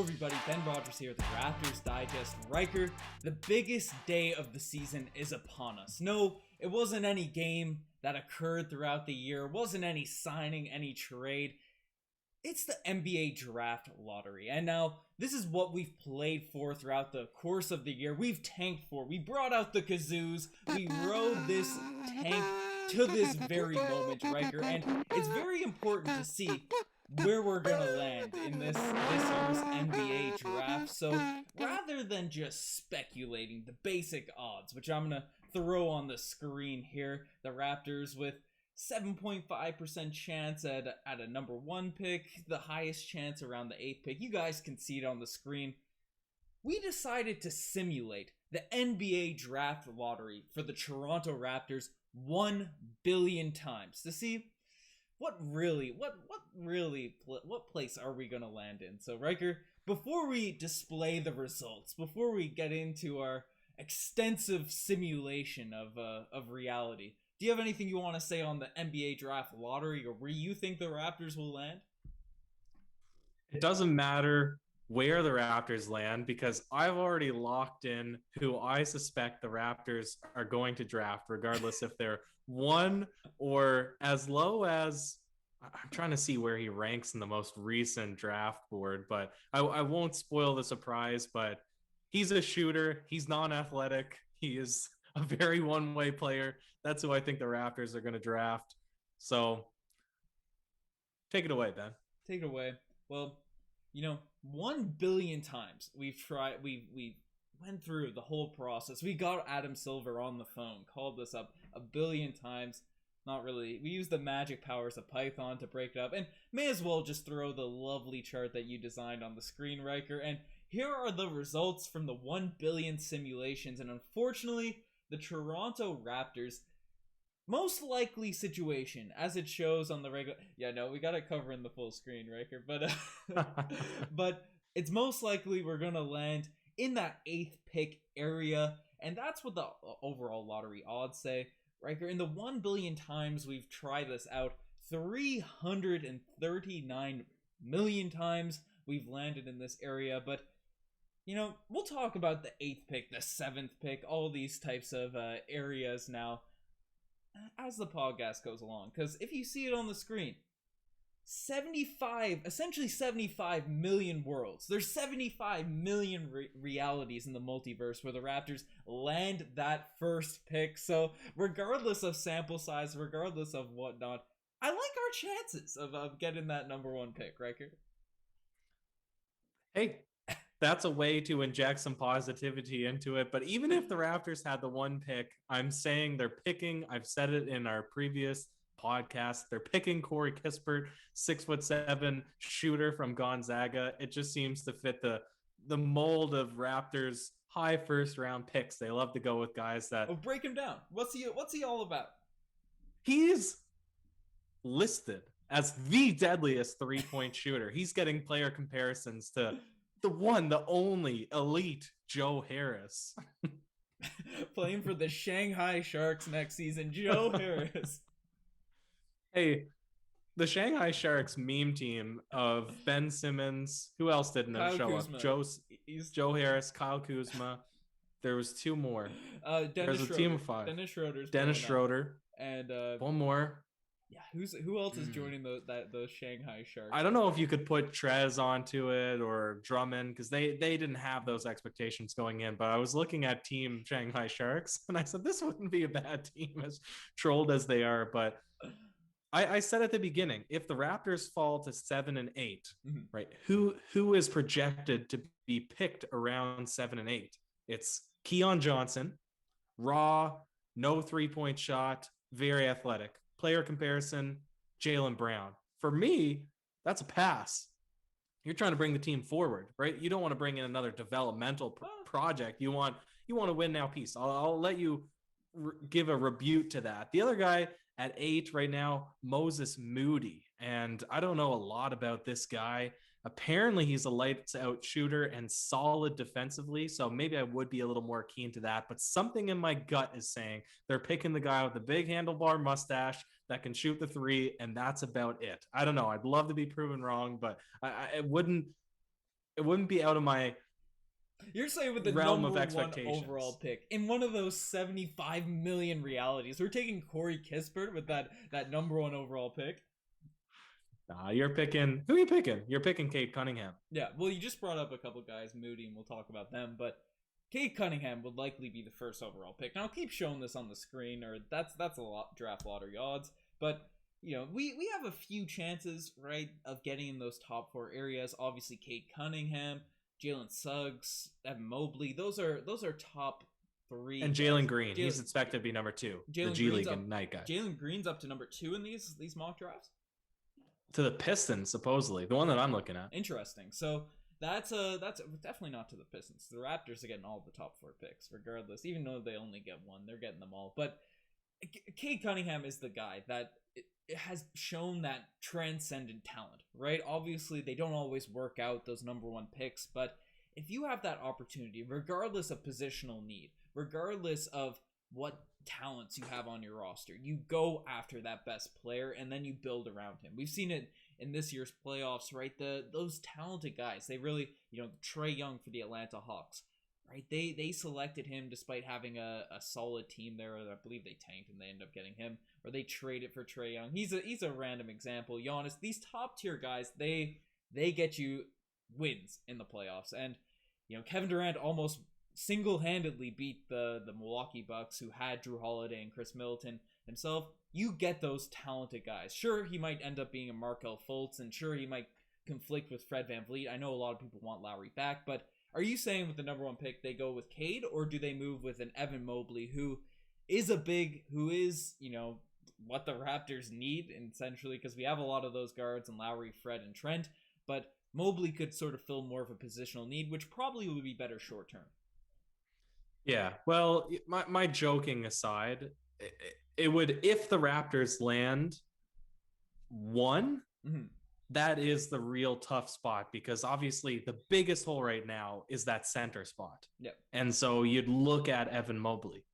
Hello everybody, Ben Rogers here, the Raptors Digest. Ryker, the biggest day of the season is upon us. No, it wasn't any game that occurred throughout the year, it wasn't any signing, any trade. It's the NBA Draft Lottery, and now this is what we've played for throughout the course of the year. We've tanked for, we brought out the kazoos, we rode this tank to this very moment, Ryker, and it's very important to see where we're gonna land in this year's NBA draft. So rather than just speculating the basic odds, which I'm gonna throw on the screen here, the Raptors with 7.5% chance at a number 1 pick, the highest chance around the 8th pick. You guys can see it on the screen. We decided to simulate the NBA draft lottery for the Toronto Raptors 1 billion times to see what place are we gonna land in? So Ryker, before we display the results, before we get into our extensive simulation of reality, do you have anything you want to say on the NBA draft lottery, or where you think the Raptors will land? It doesn't matter where the Raptors land because I've already locked in who I suspect the Raptors are going to draft, regardless if they're 1 or as low as, I'm trying to see where he ranks in the most recent draft board, but I won't spoil the surprise, but he's a shooter. He's non-athletic. He is a very one-way player. That's who I think the Raptors are going to draft. So take it away, Ben. Take it away. Well, 1 billion times we went through the whole process. We got Adam Silver on the phone, called this up a billion times. Not really. We used the magic powers of Python to break it up, and may as well just throw the lovely chart that you designed on the screen, Ryker. And here are the results from the 1 billion simulations, and unfortunately, the Toronto Raptors most likely situation, as it shows on the regular... Yeah, no, we got it covering the full screen, Ryker, but but it's most likely we're gonna land in that 8th pick area, and that's what the overall lottery odds say. Ryker, in the 1 billion times we've tried this out, 339 million times we've landed in this area, but we'll talk about the 8th pick, the 7th pick, all these types of areas now as the podcast goes along, because if you see it on the screen, essentially 75 million worlds. There's 75 million realities in the multiverse where the Raptors land that first pick. So regardless of sample size, regardless of whatnot, I like our chances of getting that number 1 pick, Ryker. Hey, that's a way to inject some positivity into it. But even if the Raptors had the 1 pick, I'm saying they're picking, I've said it in our previous podcast, they're picking Corey Kispert, 6'7" shooter from Gonzaga. It just seems to fit the mold of Raptors high first round picks. They love to go with guys that... Oh, break him down. What's he all about? He's listed as the deadliest 3-point shooter. He's getting player comparisons to the one, the only elite Joe Harris. Playing for the Shanghai Sharks next season, Joe Harris. Hey, the Shanghai Sharks meme team of Ben Simmons, who else didn't show Kuzma up? Joe Harris, Kyle Kuzma. There was 2 more. There's a team of 5. Dennis Schroeder. And one more. Yeah, who else is joining those Shanghai Sharks? I don't know if you could put Trez onto it or Drummond, because they didn't have those expectations going in. But I was looking at Team Shanghai Sharks, and I said this wouldn't be a bad team, as trolled as they are. But I said at the beginning, if the Raptors fall to 7 and 8, right? Who is projected to be picked around 7 and 8? It's Keon Johnson, raw, no 3-point shot, very athletic. Player comparison, Jaylen Brown. For me, that's a pass. You're trying to bring the team forward, right? You don't want to bring in another developmental project. You want to win now piece. I'll let you give a rebuke to that. The other guy at 8 right now, Moses Moody. And I don't know a lot about this guy. Apparently he's a lights out shooter and solid defensively. So maybe I would be a little more keen to that, but something in my gut is saying they're picking the guy with the big handlebar mustache that can shoot the 3. And that's about it. I don't know. I'd love to be proven wrong, but it wouldn't it wouldn't be out of my You're saying with the realm number of one expectations. overall pick in one of those 75 million realities, we're taking Corey Kispert with that number one overall pick. Nah, you're picking. Who are you picking? You're picking Cade Cunningham. Yeah, well, you just brought up a couple guys, Moody, and we'll talk about them, but Cade Cunningham would likely be the first overall pick. Now, I'll keep showing this on the screen, or that's a lot draft lottery odds, but we have a few chances, right, of getting in those top four areas. Obviously, Cade Cunningham, Jalen Suggs, Evan Mobley, those are top three. And Jalen Green, he's expected to be number 2, the G League Ignite guy. Jalen Green's up to number 2 in these mock drafts. To the Pistons, supposedly, the one that I'm looking at. Interesting. So that's definitely not to the Pistons. The Raptors are getting all the top 4 picks, regardless. Even though they only get one, they're getting them all. But Cade Cunningham is the guy that has shown that transcendent talent, right? Obviously, they don't always work out, those number 1 picks, but if you have that opportunity, regardless of positional need, regardless of what talents you have on your roster, you go after that best player and then you build around him. We've seen it in this year's playoffs, right? Those talented guys, they really, Trae Young for the Atlanta Hawks, right? They selected him despite having a solid team there. I believe they tanked and they ended up getting him, or they traded for Trae Young. He's a random example. Giannis, these top tier guys, they get you wins in the playoffs. And Kevin Durant almost single-handedly beat the Milwaukee Bucks, who had Drew Holiday and Chris Middleton himself. You get those talented guys. Sure, he might end up being a Markelle Fultz, and sure, he might conflict with Fred VanVleet. I know a lot of people want Lowry back, but are you saying with the number 1 pick they go with Cade, or do they move with an Evan Mobley, who is what the Raptors need, essentially, because we have a lot of those guards in Lowry, Fred, and Trent, but Mobley could sort of fill more of a positional need, which probably would be better short term. Yeah, well, my joking aside, it would, if the Raptors land 1, that is the real tough spot, because obviously the biggest hole right now is that center spot. Yep. And so you'd look at Evan Mobley.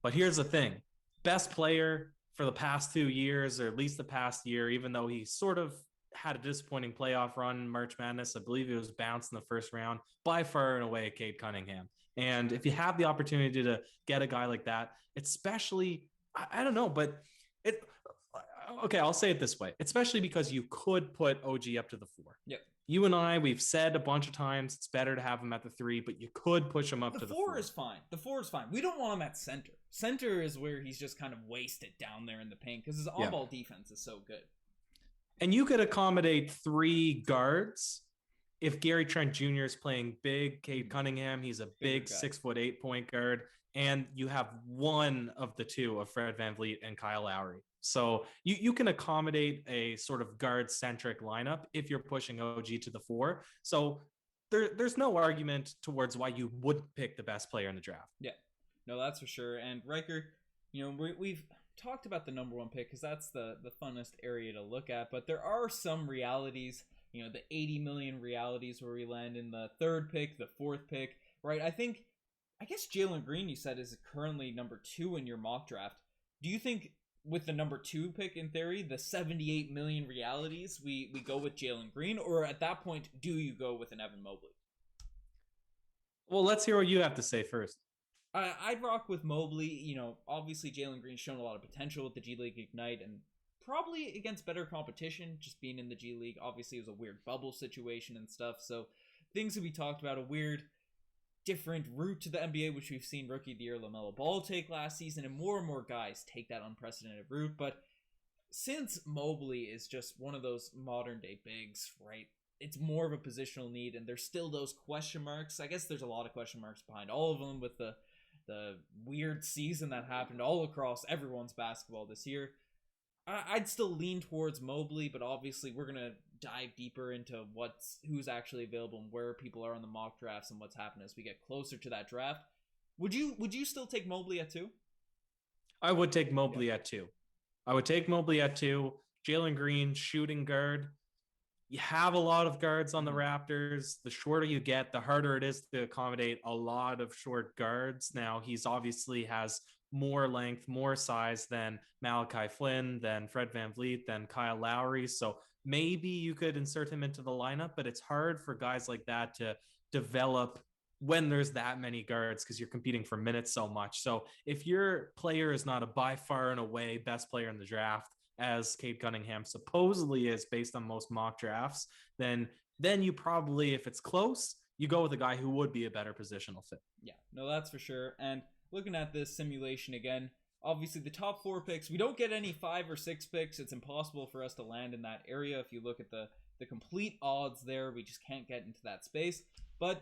But here's the thing. Best player for the past 2 years, or at least the past year, even though he sort of had a disappointing playoff run in March Madness. I believe he was bounced in the first round, by far and away Cade Cunningham. And if you have the opportunity to get a guy like that, especially, I don't know, but okay, I'll say it this way, especially because you could put OG up to the 4. Yep. You and I, we've said a bunch of times it's better to have him at the 3, but you could push him up to the 4. The 4 is fine. The 4 is fine. We don't want him at center. Center is where he's just kind of wasted down there in the paint because his on-ball defense is so good. And you could accommodate 3 guards if Gary Trent Jr. is playing big. Cade Cunningham, he's a big 6'8" point guard, and you have one of the 2 of Fred VanVleet and Kyle Lowry. So you can accommodate a sort of guard-centric lineup if you're pushing OG to the 4. So there's no argument towards why you wouldn't pick the best player in the draft. Yeah, no, that's for sure. And Ryker, we've talked about the number 1 pick because that's the funnest area to look at, but there are some realities, the 80 million realities where we land in the 3rd pick, the 4th pick, right? I guess Jalen Green, you said, is currently number 2 in your mock draft. Do you think with the number 2 pick, in theory, the 78 million realities, we go with Jalen Green, or at that point, do you go with an Evan Mobley? Well, let's hear what you have to say first. I'd rock with Mobley. Obviously Jalen Green's shown a lot of potential with the G League Ignite, and probably against better competition, just being in the G League. Obviously it was a weird bubble situation and stuff, so things that we talked about, a weird different route to the NBA, which we've seen Rookie of the Year LaMelo Ball take last season, and more guys take that unprecedented route. But since Mobley is just one of those modern day bigs, right, it's more of a positional need, and there's still those question marks. I guess there's a lot of question marks behind all of them with the weird season that happened all across everyone's basketball this year. I'd still lean towards Mobley, but obviously we're gonna dive deeper into who's actually available and where people are on the mock drafts and what's happening as we get closer to that draft. Would you still take Mobley at 2? I would take Mobley at 2. I would take Mobley at 2. Jalen Green, shooting guard. You have a lot of guards on the Raptors. The shorter you get, the harder it is to accommodate a lot of short guards. Now, he's obviously has more length, more size than Malachi Flynn, than Fred VanVleet, than Kyle Lowry. So maybe you could insert him into the lineup, but it's hard for guys like that to develop when there's that many guards because you're competing for minutes so much. So if your player is not a by far and away best player in the draft, as Cade Cunningham supposedly is based on most mock drafts, then you probably, if it's close, you go with a guy who would be a better positional fit. Yeah, no, that's for sure. And looking at this simulation again, obviously the top 4 picks, we don't get any 5 or 6 picks. It's impossible for us to land in that area. If you look at the complete odds there, we just can't get into that space. But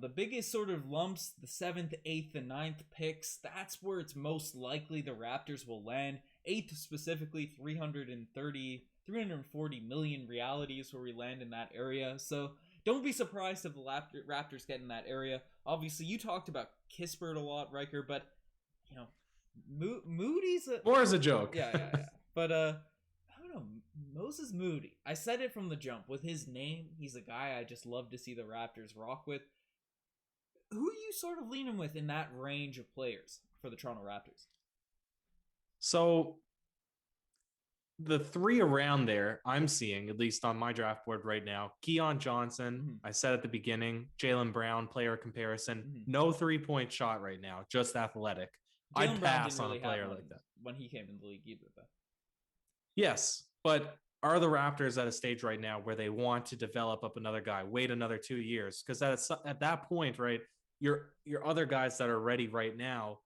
the biggest sort of lumps, the 7th, 8th, and 9th picks, that's where it's most likely the Raptors will land. 8th specifically, 340 million realities where we land in that area. So don't be surprised if the Raptors get in that area. Obviously, you talked about Kispert a lot, Riker, but Moody's more as a joke. Yeah. But I don't know, Moses Moody. I said it from the jump. With his name, he's a guy I just love to see the Raptors rock with. Who are you sort of leaning with in that range of players for the Toronto Raptors? So the 3 around there I'm seeing, at least on my draft board right now, Keon Johnson, I said at the beginning, Jaylen Brown player comparison, no 3-point shot right now, just athletic. I'd pass on a player like that. When he came in the league either, though. Yes, but are the Raptors at a stage right now where they want to develop up another guy, wait another 2 years? Because at that point, right, your other guys that are ready right now,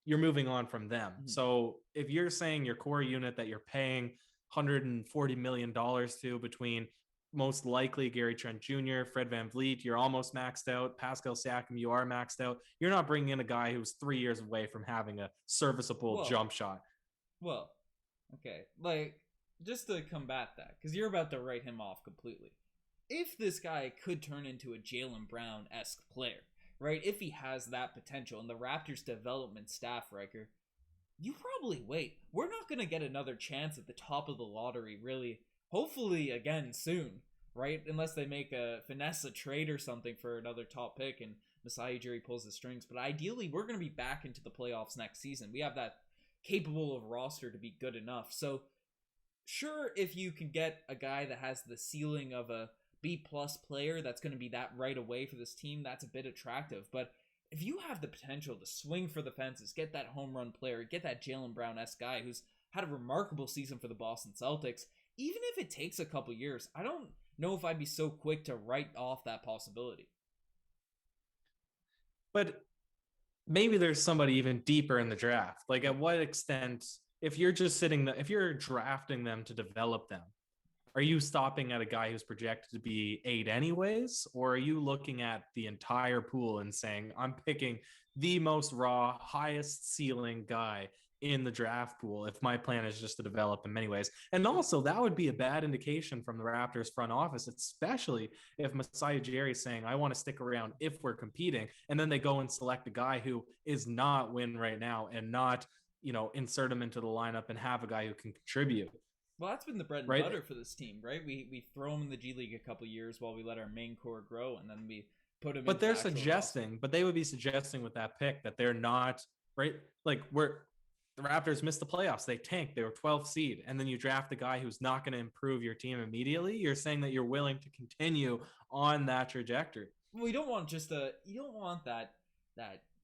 you're moving on from them. So if you're saying your core unit that you're paying $140 million to, between most likely Gary Trent Jr., Fred VanVleet, you're almost maxed out. Pascal Siakam, you are maxed out. You're not bringing in a guy who's 3 years away from having a serviceable jump shot. Well, okay. Just to combat that, because you're about to write him off completely. If this guy could turn into a Jaylen Brown-esque player, right? If he has that potential, and the Raptors development staff, Riker, you probably wait. We're not going to get another chance at the top of the lottery, really. Hopefully again soon, right? Unless they make a trade or something for another top pick and Masai Ujiri pulls the strings. But ideally, we're going to be back into the playoffs next season. We have that capable of roster to be good enough. So sure, if you can get a guy that has the ceiling of a B-plus player that's going to be that right away for this team, that's a bit attractive. But if you have the potential to swing for the fences, get that home run player, get that Jaylen Brown-esque guy who's had a remarkable season for the Boston Celtics, even if it takes a couple years, I don't know if I'd be so quick to write off that possibility. But maybe there's somebody even deeper in the draft. Like, at what extent, if you're drafting them to develop them, are you stopping at a guy who's projected to be 8 anyways? Or are you looking at the entire pool and saying, I'm picking the most raw, highest ceiling guy in the draft pool if my plan is just to develop him anyways? And also, that would be a bad indication from the Raptors front office, especially if Masai Ujiri is saying, I want to stick around if we're competing, and then they go and select a guy who is not win right now and not, insert him into the lineup and have a guy who can contribute. Well, that's been the bread and butter for this team, right? We throw them in the G League a couple years while we let our main core grow, and then we put them. But they're suggesting, but they would be suggesting with that pick that they're not, right. Like, the Raptors missed the playoffs. They tanked. They were 12th seed, and then you draft a guy who's not going to improve your team immediately. You're saying that you're willing to continue on that trajectory. Well, you don't want that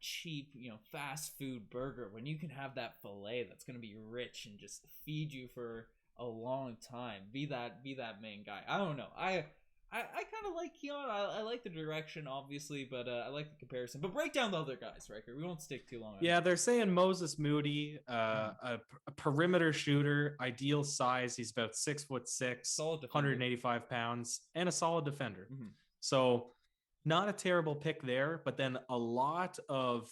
cheap, fast food burger when you can have that filet that's going to be rich and just feed you for a long time. Be that main guy. I don't know. I kind of like Keon. I like the direction, obviously, but I like the comparison. But break down the other guys, Riker. We won't stick too long. Yeah, they're saying Moses Moody, a perimeter shooter, ideal size. He's about 6'6", 185 pounds, and a solid defender. So not a terrible pick there, but then a lot of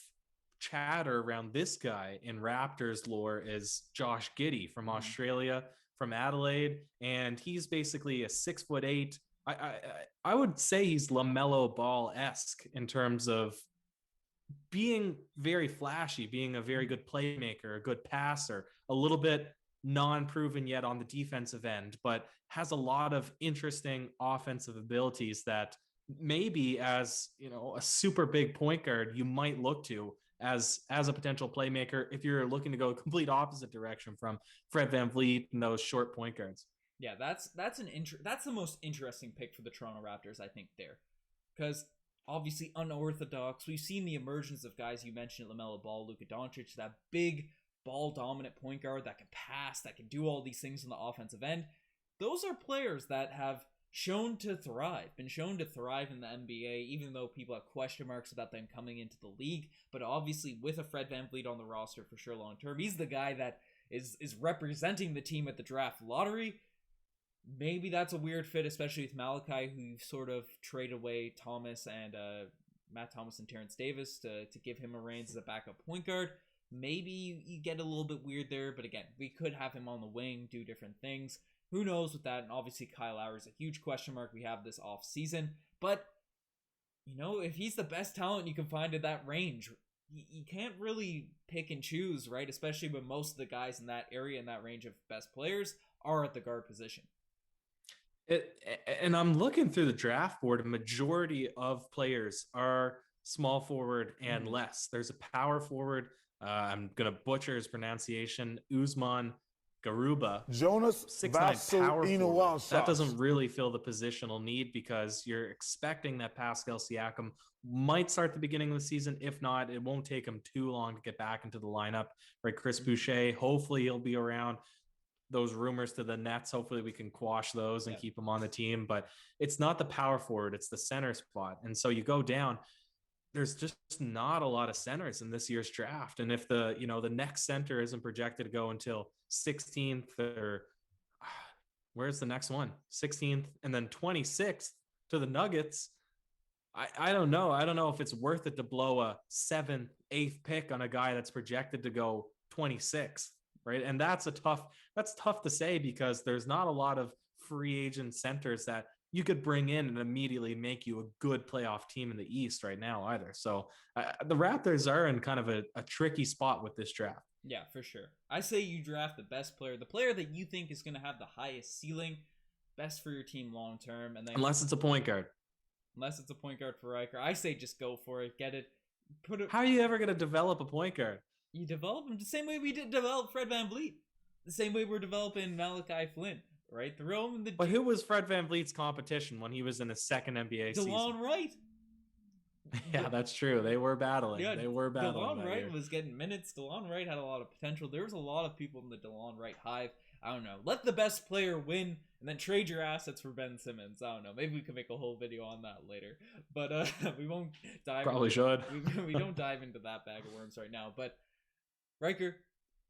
chatter around this guy in Raptors lore is Josh Giddey from Australia, from Adelaide, and he's basically a 6'8". I would say he's LaMelo Ball-esque in terms of being very flashy, being a very good playmaker, a good passer, a little bit non-proven yet on the defensive end, but has a lot of interesting offensive abilities that maybe as a super big point guard you might look to as a potential playmaker if you're looking to go a complete opposite direction from Fred VanVleet and those short point guards. Yeah, that's the most interesting pick for the Toronto Raptors, I think, there, because obviously unorthodox. We've seen the emergence of guys you mentioned, LaMelo Ball, Luka Doncic, that big ball dominant point guard that can pass, that can do all these things on the offensive end. Those are players that have been shown to thrive in the NBA, even though people have question marks about them coming into the league. But obviously, with a Fred VanVleet on the roster for sure long term, he's the guy that is representing the team at the draft lottery. Maybe that's a weird fit, especially with Malachi, who sort of traded away Matt Thomas and Terrence Davis to give him a reins as a backup point guard. Maybe you get a little bit weird there, but again, we could have him on the wing, do different things. Who knows with that? And obviously Kyle Lowry is a huge question mark we have this off season. But, if he's the best talent you can find in that range, you can't really pick and choose, right? Especially when most of the guys in that area, in that range of best players, are at the guard position. And I'm looking through the draft board. A majority of players are small forward and less. There's a power forward. I'm going to butcher his pronunciation. Usman Garuba, Jonas 6'9" power forward. That doesn't really fill the positional need because you're expecting that Pascal Siakam might start the beginning of the season. If not, it won't take him too long to get back into the lineup. Right, Chris Boucher, hopefully he'll be around. Those rumors to the Nets, hopefully we can quash those and keep him on the team. But it's not the power forward, it's the center spot. And so you go down, there's just not a lot of centers in this year's draft. And if the next center isn't projected to go until 16th, or where's the next one? 16th and then 26th to the Nuggets. I don't know. I don't know if it's worth it to blow a 7th, 8th pick on a guy that's projected to go 26th. Right. And that's tough to say because there's not a lot of free agent centers that you could bring in and immediately make you a good playoff team in the East right now either. So the Raptors are in kind of a tricky spot with this draft. Yeah, for sure. I say you draft the best player, the player that you think is going to have the highest ceiling, best for your team long term. And then unless it's a point guard. Unless it's a point guard for Riker. I say just go for it. Get it. How are you ever going to develop a point guard? You develop him the same way we did develop Fred VanVleet. The same way we're developing Malachi Flynn, right? Throw him in the... But who was Fred VanVleet's competition when he was in his second NBA season? DeLon Wright. Yeah, that's true. They were battling. DeLon Wright was getting minutes. DeLon Wright had a lot of potential. There was a lot of people in the DeLon Wright hive. I don't know. Let the best player win and then trade your assets for Ben Simmons. I don't know. Maybe we can make a whole video on that later. But we won't dive... Probably should. We don't dive into that bag of worms right now. But Riker,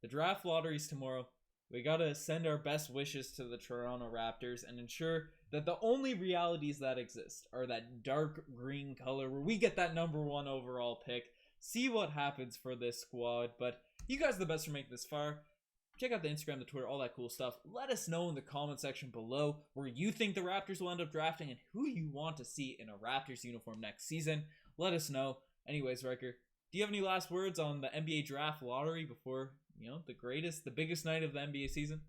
the draft lottery's tomorrow. We gotta send our best wishes to the Toronto Raptors and ensure that the only realities that exist are that dark green color where we get that number 1 overall pick. See what happens for this squad. But you guys are the best for making this far. Check out the Instagram, the Twitter, all that cool stuff. Let us know in the comment section below where you think the Raptors will end up drafting and who you want to see in a Raptors uniform next season. Let us know. Anyways, Riker, do you have any last words on the NBA draft lottery before, the biggest night of the NBA season?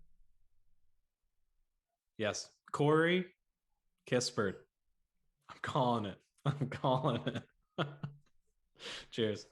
Yes. Corey Kispert. I'm calling it. Cheers.